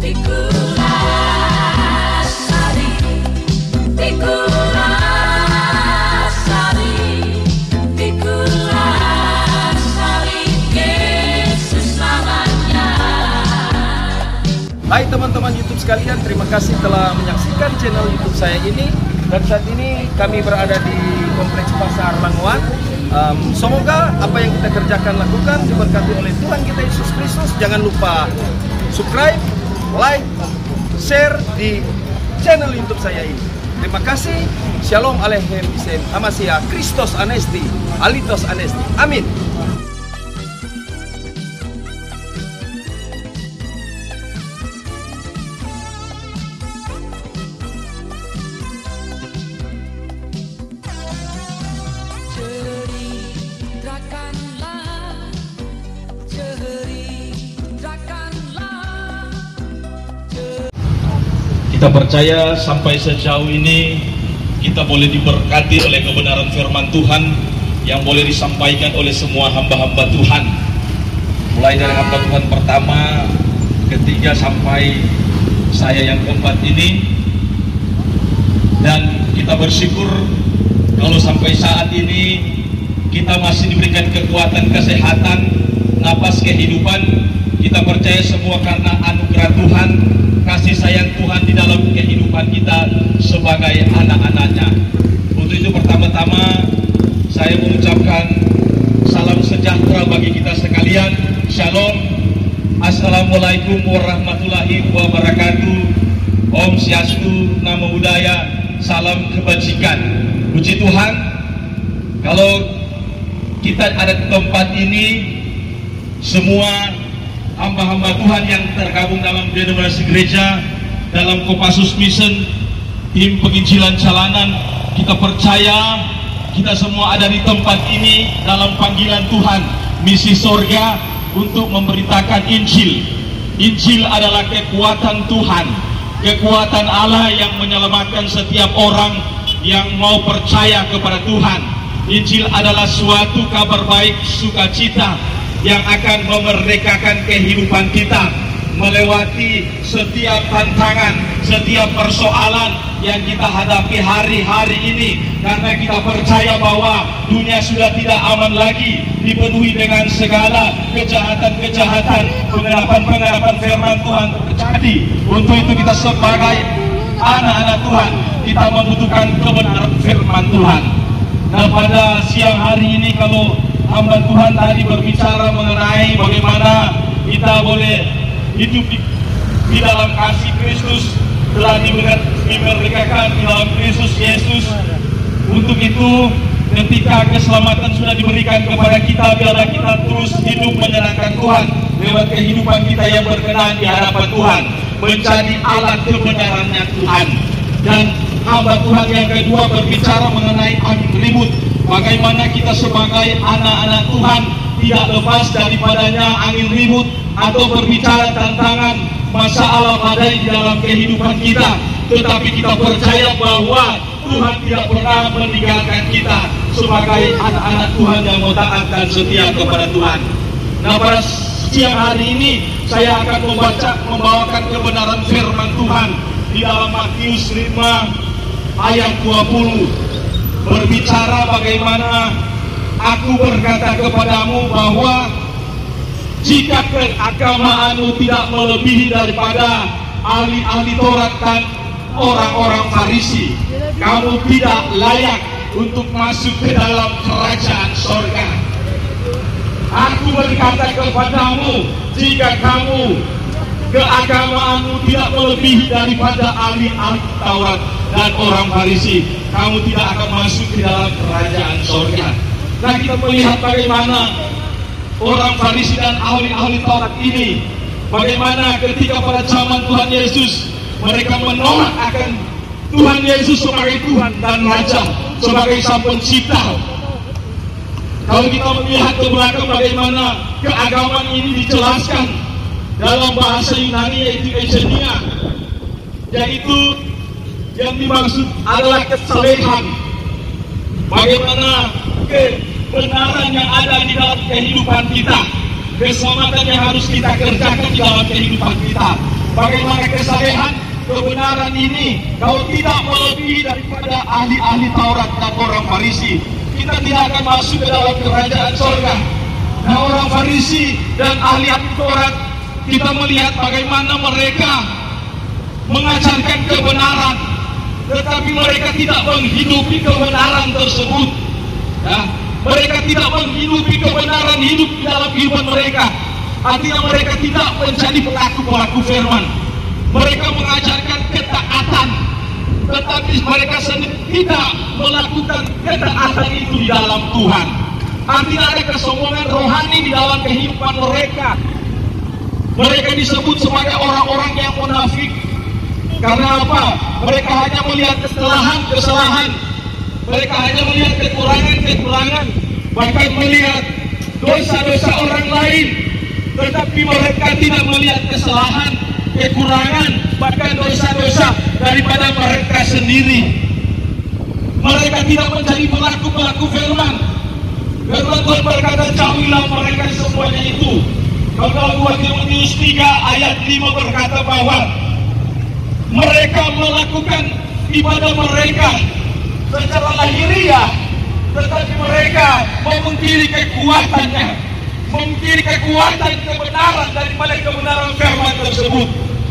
Hai teman-teman YouTube sekalian, terima kasih telah menyaksikan channel YouTube saya ini. Dan saat ini kami berada di Kompleks Pasar Languan. Semoga apa yang kita kerjakan lakukan diberkati oleh Tuhan kita Yesus Kristus. Jangan lupa subscribe, like, share di channel YouTube saya ini. Terima kasih. Shalom Aleichem Isem Amasia Kristos Anesti Alitos Anesti. Amin. Kita percaya sampai sejauh ini kita boleh diberkati oleh kebenaran firman Tuhan yang boleh disampaikan oleh semua hamba-hamba Tuhan, mulai dari hamba Tuhan pertama, ketiga sampai saya yang keempat ini. Dan kita bersyukur kalau sampai saat ini kita masih diberikan kekuatan, kesehatan, napas kehidupan. Kita percaya semua karena anugerah Tuhan, kasih sayang Tuhan di dalam kehidupan kita sebagai anak-anaknya. Untuk itu pertama-tama saya mengucapkan salam sejahtera bagi kita sekalian. Shalom. Assalamualaikum warahmatullahi wabarakatuh. Om Swastiastu, Namo Buddhaya, salam kebajikan. Puji Tuhan, kalau kita ada di tempat ini, semua hamba-hamba Tuhan yang tergabung dalam denominasi gereja, dalam Kopassus Mission, tim penginjilan jalanan, kita percaya kita semua ada di tempat ini dalam panggilan Tuhan, misi sorga untuk memberitakan Injil. Injil adalah kekuatan Tuhan, kekuatan Allah yang menyelamatkan setiap orang yang mau percaya kepada Tuhan. Injil adalah suatu kabar baik, sukacita yang akan memerdekakan kehidupan kita melewati setiap tantangan, setiap persoalan yang kita hadapi hari-hari ini, karena kita percaya bahwa dunia sudah tidak aman lagi, dipenuhi dengan segala kejahatan-kejahatan, penggelapan-penggelapan firman Tuhan terjadi. Untuk itu kita sebagai anak-anak Tuhan, kita membutuhkan kebenaran firman Tuhan. Nah, pada siang hari ini kalau hamba Tuhan tadi berbicara mengenai bagaimana kita boleh hidup di dalam kasih Kristus, telah dimerdekakan di dalam Kristus Yesus. Untuk itu, ketika keselamatan sudah diberikan kepada kita, biarlah kita terus hidup menyenangkan Tuhan lewat kehidupan kita yang berkenan di hadapan Tuhan, menjadi alat kebenarannya Tuhan. Dan hamba Tuhan yang kedua berbicara mengenai angin ribut. Bagaimana kita sebagai anak-anak Tuhan tidak lepas daripadanya angin ribut atau berbicara tantangan masalah badai di dalam kehidupan kita. Tetapi kita percaya bahwa Tuhan tidak pernah meninggalkan kita sebagai anak-anak Tuhan yang mau taat dan setia kepada Tuhan. Nah, pada siang hari ini saya akan membawakan kebenaran firman Tuhan di dalam Matius 5 ayat 20. Berbicara bagaimana aku berkata kepadamu bahwa jika keagamaanmu tidak melebihi daripada ahli-ahli Taurat dan orang-orang Farisi, kamu tidak layak untuk masuk ke dalam kerajaan sorga. Aku berkata kepadamu, jika kamu keagamaanmu tidak melebihi daripada ahli-ahli Taurat dan orang Farisi, kamu tidak akan masuk ke dalam kerajaan sorga. Nah, kita melihat bagaimana orang Farisi dan ahli-ahli Taurat ini, bagaimana ketika pada zaman Tuhan Yesus, mereka menolak akan Tuhan Yesus sebagai Tuhan dan Raja, sebagai Sang Pencipta. Kalau kita melihat ke belakang bagaimana keagamaan ini dijelaskan dalam bahasa Yunani, yaitu eugenia, yaitu yang dimaksud adalah kesalehan. Bagaimana kebenaran yang ada di dalam kehidupan kita, keselamatan yang harus kita kerjakan di dalam kehidupan kita. bagaimana kesalehan kebenaran ini kalau tidak melebihi daripada ahli-ahli Taurat dan orang Farisi, kita tidak akan masuk ke dalam kerajaan sorga. Nah, orang Farisi dan ahli-ahli Taurat, kita melihat bagaimana mereka mengajarkan kebenaran, tetapi mereka tidak menghidupi kebenaran tersebut. Ya, mereka tidak menghidupi kebenaran hidup di dalam kehidupan mereka. Artinya mereka tidak menjadi pelaku-pelaku firman. Mereka mengajarkan ketaatan, tetapi mereka sendiri tidak melakukan ketaatan itu di dalam Tuhan. Artinya ada kesombongan rohani di dalam kehidupan mereka. Mereka disebut sebagai orang-orang yang munafik. Karena apa? Mereka hanya melihat kesalahan-kesalahan. Mereka hanya melihat kekurangan-kekurangan, bahkan melihat dosa-dosa orang lain, tetapi mereka tidak melihat kesalahan, kekurangan, bahkan dosa-dosa daripada mereka sendiri. Mereka tidak menjadi pelaku-pelaku firman. Firman Tuhan berkata, jauhilah mereka semuanya itu. Kalau 2 Timotius 3 ayat 5 berkata bahwa mereka melakukan ibadah mereka secara lahiriah, tetapi mereka memungkiri kekuatannya, memungkiri kekuatan kebenaran daripada kebenaran firman tersebut.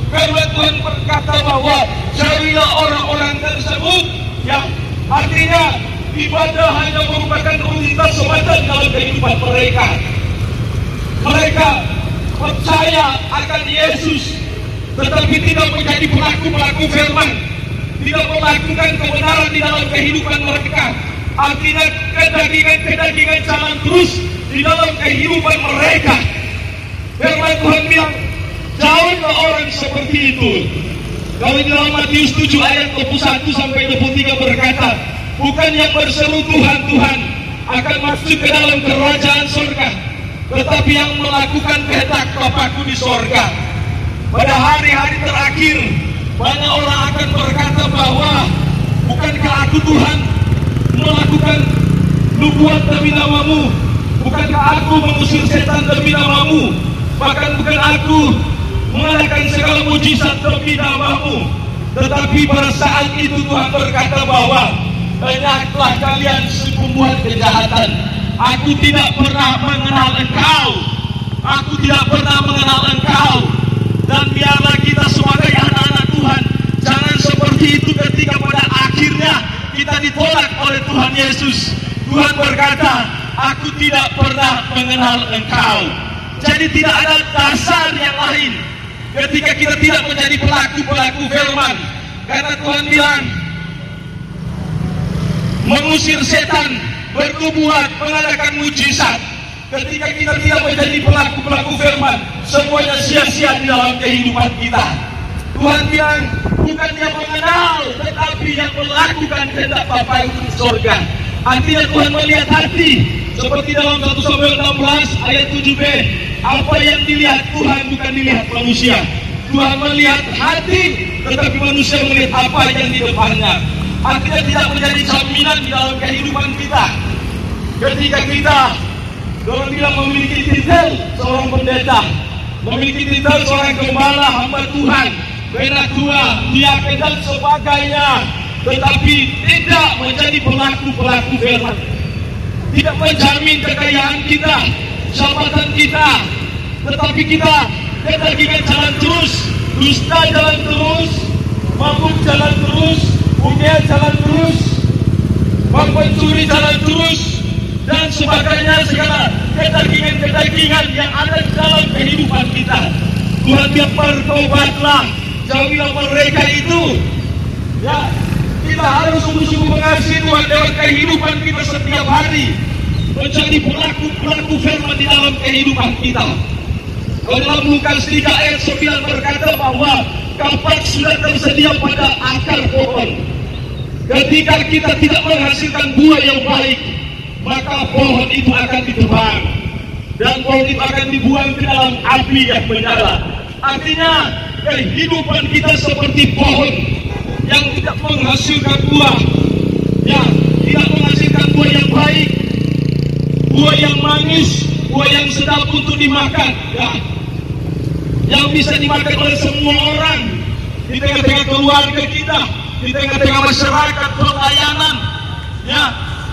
Firman Tuhan berkata bahwa jauhilah orang-orang tersebut, yang artinya ibadah hanya merupakan rutinitas semata dalam kehidupan mereka. Mereka percaya akan Yesus, tetapi tidak menjadi pelaku-pelaku firman, tidak melakukan kebenaran di dalam kehidupan mereka. Artinya kedagingan jalan terus di dalam kehidupan mereka. Firman Tuhan bilang, jauhilah orang seperti itu. Kalau di dalam Matius 7 ayat 21 sampai 23 berkata, bukan yang berseru Tuhan, Tuhan akan masuk ke dalam kerajaan surga, tetapi yang melakukan kehendak Bapakku di sorga. Pada hari-hari terakhir, banyak orang akan berkata bahwa bukankah aku Tuhan melakukan nubuat demi namamu, bukankah aku mengusir setan demi namamu, bahkan bukan aku mengadakan segala mujizat demi namamu. Tetapi pada saat itu Tuhan berkata bahwa banyaklah kalian pembuat kejahatan, aku tidak pernah mengenal engkau, aku tidak pernah mengenal engkau. Dan biarlah kita sebagai anak-anak Tuhan jangan seperti itu ketika pada akhirnya kita ditolak oleh Tuhan Yesus. Tuhan berkata, aku tidak pernah mengenal engkau. Jadi tidak ada dasar yang lain ketika kita tidak menjadi pelaku-pelaku firman. Karena Tuhan bilang, mengusir setan, bernubuat, mengadakan mujizat. Ketika kita tidak menjadi pelaku-pelaku firman, semuanya sia-sia di dalam kehidupan kita. Tuhan bilang, bukan yang mengenal, tetapi yang melakukan kehendak Bapa di surga. Artinya Tuhan melihat hati, seperti dalam 1 Samuel 16 ayat 7b. Apa yang dilihat Tuhan bukan dilihat manusia. Tuhan melihat hati, tetapi manusia melihat apa yang di depannya. Artinya tidak menjadi jaminan di dalam kehidupan kita. Ketika kita, orang bilang, memiliki titel seorang pendeta, memiliki titel seorang gembala, hamba Tuhan, penatua, diaken dan sebagainya, tetapi tidak menjadi pelaku-pelaku firman, tidak menjamin kekayaan kita, jabatan kita, tetapi kita kedagingan jalan terus, dusta jalan terus, mabuk jalan terus, unia jalan terus, pencuri jalan terus, dan sebagainya, segala kedagingan-kedagingan yang ada di dalam kehidupan kita. Tuhan biar bertobatlah, jauhilah mereka itu. Ya, kita harus sungguh-sungguh mengasihi Tuhan dalam kehidupan kita setiap hari, menjadi pelaku-pelaku firman di dalam kehidupan kita. Kalau dalam Lukas 3 ayat 9 berkata bahwa kapak sudah tersedia pada akar pohon. Ketika kita tidak menghasilkan buah yang baik, maka pohon itu akan ditebang dan pohon itu akan dibuang ke dalam api yang menyala. Artinya kehidupan kita seperti pohon yang tidak menghasilkan buah, yang tidak menghasilkan buah yang baik, buah yang manis, buah yang sedap untuk dimakan. Ya. yang bisa dimakan oleh semua orang di tengah-tengah keluarga kita, di tengah-tengah masyarakat, pelayanan, ya,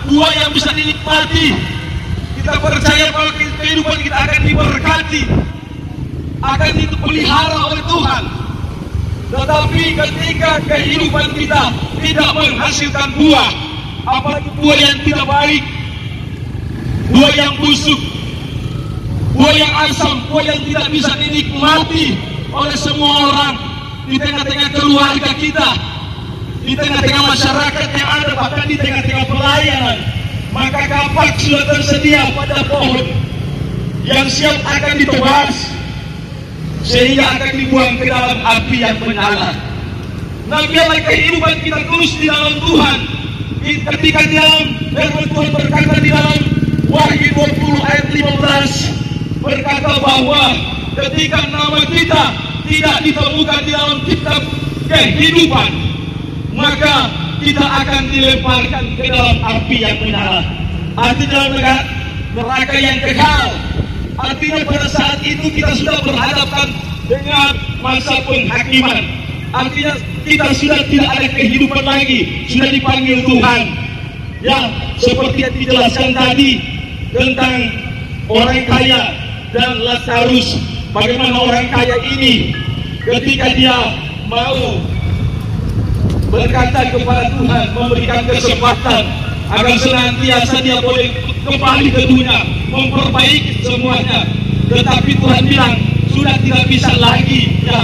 buah yang bisa dinikmati. Kita percaya bahwa kehidupan kita akan diberkati, akan dipelihara oleh Tuhan. Tetapi ketika kehidupan kita tidak menghasilkan buah, apalagi buah yang tidak baik, buah yang busuk, buah yang asam, buah yang tidak bisa dinikmati oleh semua orang di tengah-tengah keluarga kita, di tengah-tengah masyarakat yang ada, bahkan di tengah-tengah pelayanan, maka kapak sudah tersedia pada pohon yang siap akan ditebas, sehingga akan dibuang ke dalam api yang menyala. Nah, biarlah kehidupan kita terus di dalam Tuhan. Ketika di dalam firman Tuhan berkata di dalam Wahyu 20 ayat 15 berkata bahwa ketika nama kita tidak ditemukan di dalam kitab kehidupan, maka kita akan dilemparkan ke dalam api yang menyala. Artinya dalam neraka yang kekal. Artinya pada saat itu kita sudah berhadapan dengan masa penghakiman. Artinya kita sudah tidak ada kehidupan lagi, sudah dipanggil Tuhan. Ya, seperti yang dijelaskan tadi tentang orang kaya dan Lazarus. Bagaimana orang kaya ini ketika dia mau berkata kepada Tuhan, memberikan kesempatan agar senantiasa dia boleh kembali ke dunia, memperbaiki semuanya. Tetapi Tuhan bilang, sudah tidak bisa lagi, ya,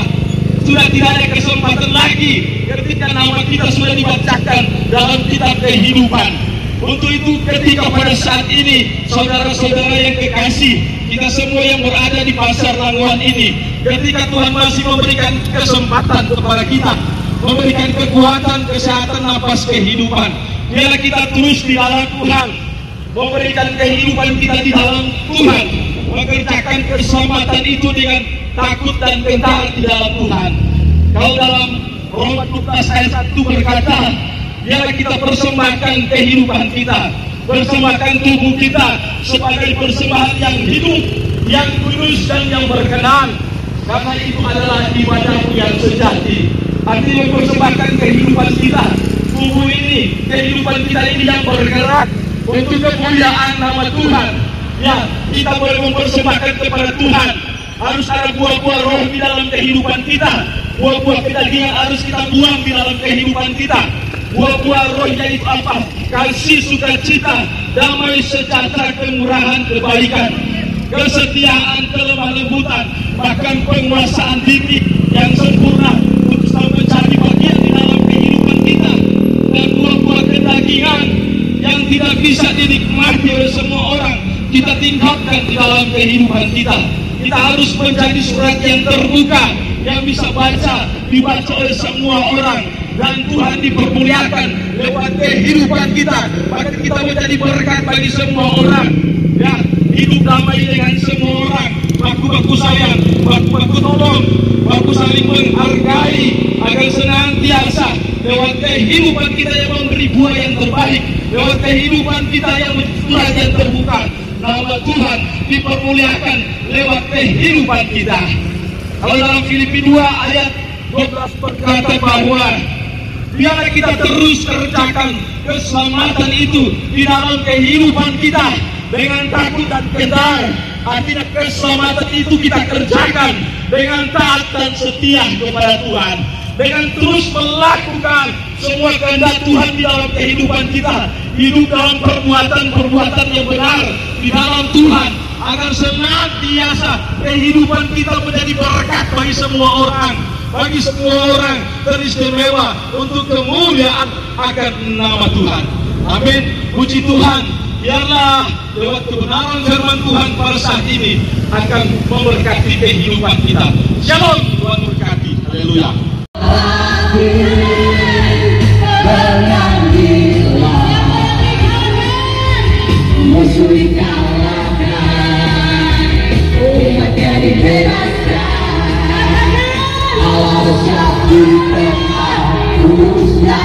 sudah tidak ada kesempatan lagi ketika nama kita sudah dibacakan dalam kitab kehidupan. Untuk itu ketika pada saat ini, saudara-saudara yang kekasih, kita semua yang berada di pasar Languan ini, ketika Tuhan masih memberikan kesempatan kepada kita, memberikan kekuatan, kesehatan, napas kehidupan, biarlah kita terus di dalam Tuhan, memberikan kehidupan kita di dalam Tuhan, mengerjakan keselamatan itu dengan takut dan gentar di dalam Tuhan. Kalau dalam Roma 12 ayat 1 berkata, biarlah kita persembahkan kehidupan kita, persembahkan tubuh kita sebagai persembahan yang hidup, yang kudus dan yang berkenan, karena itu adalah ibadahmu yang sejati. Artinya mempersembahkan kehidupan kita, tubuh ini, kehidupan kita ini yang bergerak untuk kemuliaan nama Tuhan. Ya, kita boleh mempersembahkan kepada Tuhan. Harus ada buah-buah roh di dalam kehidupan kita. Buah-buah kedagingan harus kita buang di dalam kehidupan kita. Buah-buah roh yaitu apa? Kasih, sukacita, damai, sejahtera, kemurahan, kebaikan, kesetiaan, kelemah lembutan, bahkan penguasaan diri yang sempurna untuk selalu menjadi bagian di dalam kehidupan kita. Dan buah-buah kedagingan yang tidak bisa dinikmati oleh semua orang, kita tingkatkan di dalam kehidupan kita. Kita harus menjadi surat yang terbuka, yang bisa dibaca oleh semua orang, dan Tuhan dipermuliakan lewat kehidupan kita. Maka kita menjadi berkat bagi semua orang. Ya, hidup damai dengan semua orang, baku-baku sayang, baku-baku tolong, baku saling menghargai, agar senantiasa lewat kehidupan kita yang memberi buah yang terbaik, lewat kehidupan kita yang surat yang terbuka, nama Tuhan dipermuliakan lewat kehidupan kita. Kalau dalam Filipi 2 ayat 12 berkata bahwa biarlah kita terus kerjakan keselamatan itu di dalam kehidupan kita dengan takut dan gentar. Artinya keselamatan itu kita kerjakan dengan taat dan setia kepada Tuhan, dengan terus melakukan semua kehendak Tuhan di dalam kehidupan kita, hidup dalam perbuatan-perbuatan yang benar di dalam Tuhan, agar senantiasa kehidupan kita menjadi berkat bagi semua orang, bagi semua orang teristimewa untuk kemuliaan akan nama Tuhan. Amin. Puji Tuhan. Biarlah lewat kebenaran firman Tuhan pada saat ini akan memberkati kehidupan kita. Shalom. Tuhan berkati. Haleluya. Musuh dikalahkan, umatnya dibebaskan, Allah bersab di tempat kudusnya.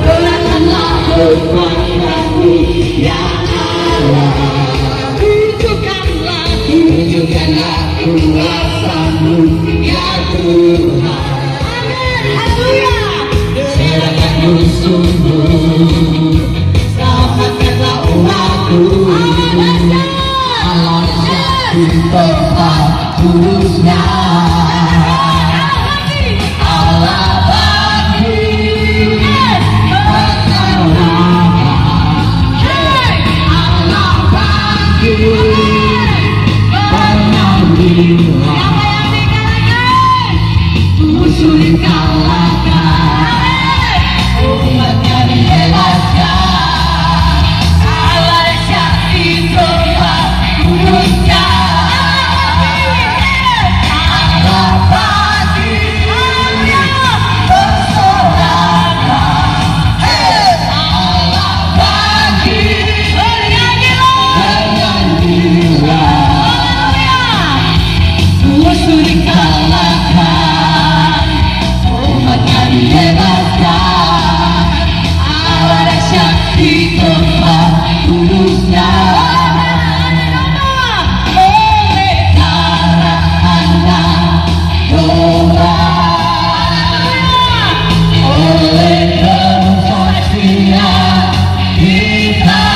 Doakanlah kepada Dia Allah, tunjukkanlah kuasa-Mu ya Tuhan. Serahkan musuh-Mu, selamatkanlah umat-Mu. Allah di tempat kudusnya. Allah bangkit, Allah bangkit, pengambilan musuh dikalahkan, umatnya dibebaskan. Allah syahid tempat kudusnya. Allah bangkit, bersorakan. Allah bangkit, bernyanyilah. Musuh dikalahkan, umatnya dibebaskan. Allah dahsyat di tempat kudusnya. Oleh darah Anak Domba, oleh kesaksian kita,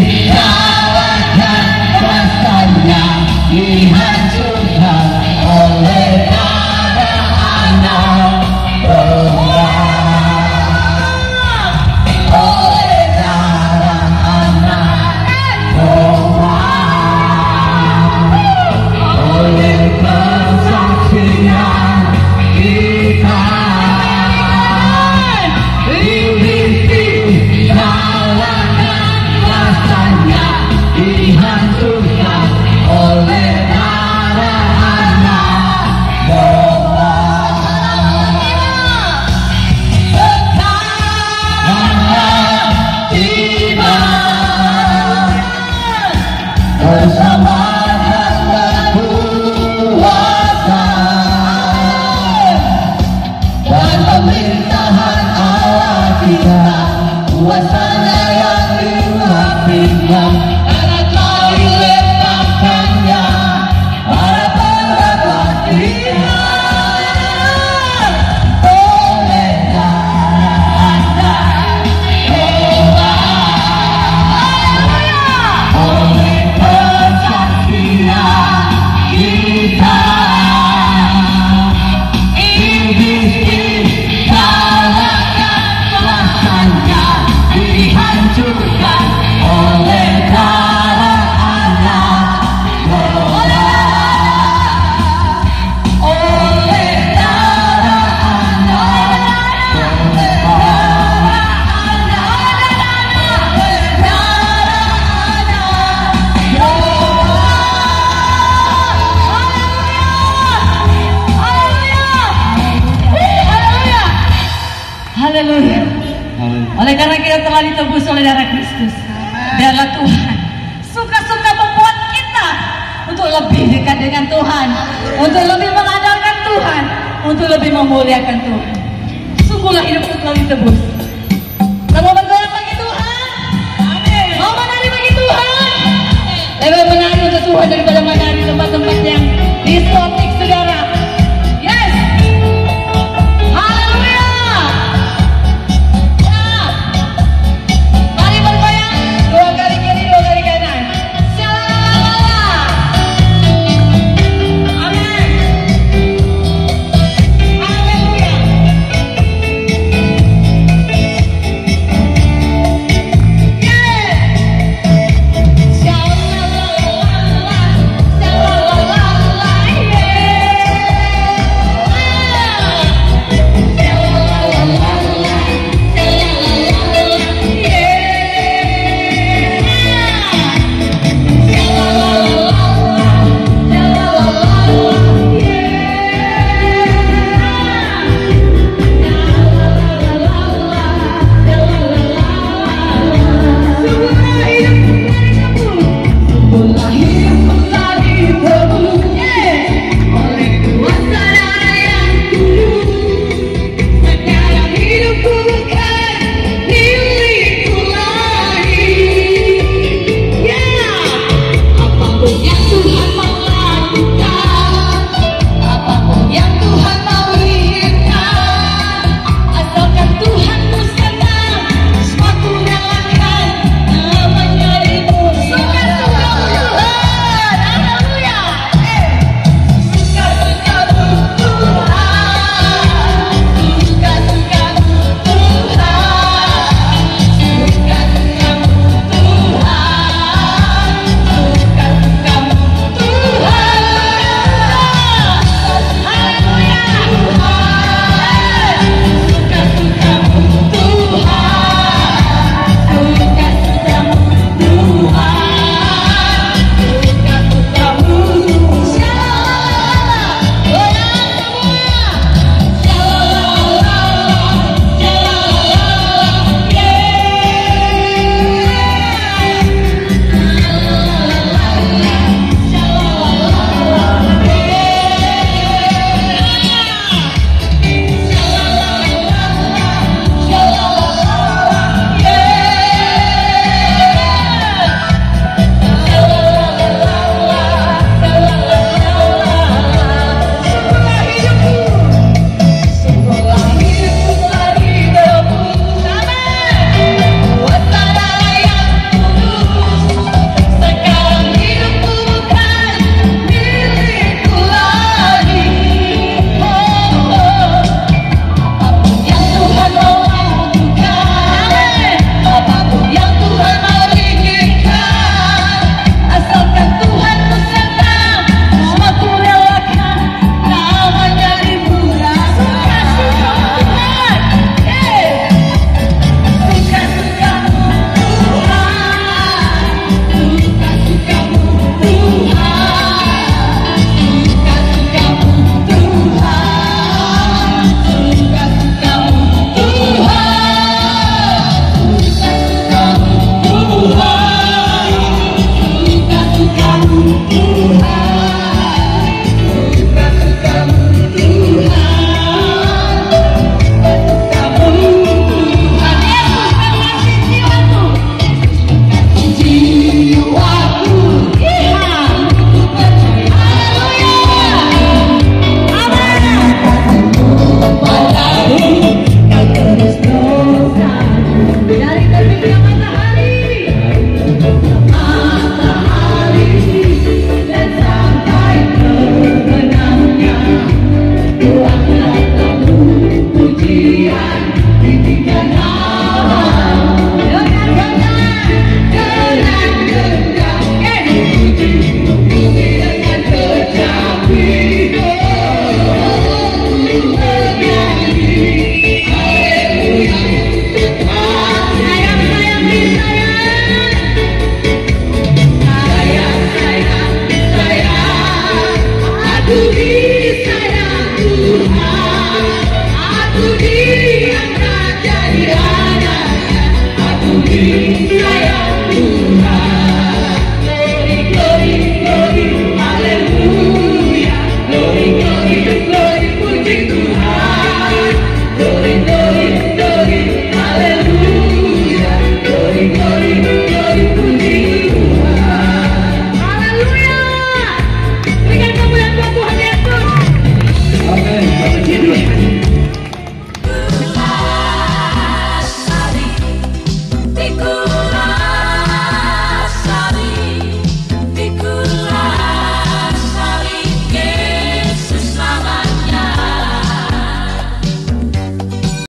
dikalahkan, rasanya dihancurkan oleh darah Anak Domba, oleh darah Anak Domba, oleh kesaksian kita, dikalahkan, rasanya dihancurkan oleh darah Anak Domba. Sekarang tiba bersama tanda kuasa dan pemerintahan Allah kita, kuasanya yang dimaafkan karena telah diletakkannya pada pendapat kita. Oleh darah Anak Domba, oleh kesaksian kita, iblis dikalahkan, rasanya dihancurkan oleh darah Anak Domba, oleh darah Anak Domba, oleh Haleluya. Oleh karena kita telah ditebus oleh darah Kristus, biarlah Tuhan suka-suka membuat kita untuk lebih dekat dengan Tuhan, untuk lebih mengandalkan Tuhan, untuk lebih memuliakan Tuhan. Sungguhlah hidupku telah ditebus. Mau bergoyang bagi Tuhan, mau menari bagi Tuhan, lebih menari untuk Tuhan daripada mana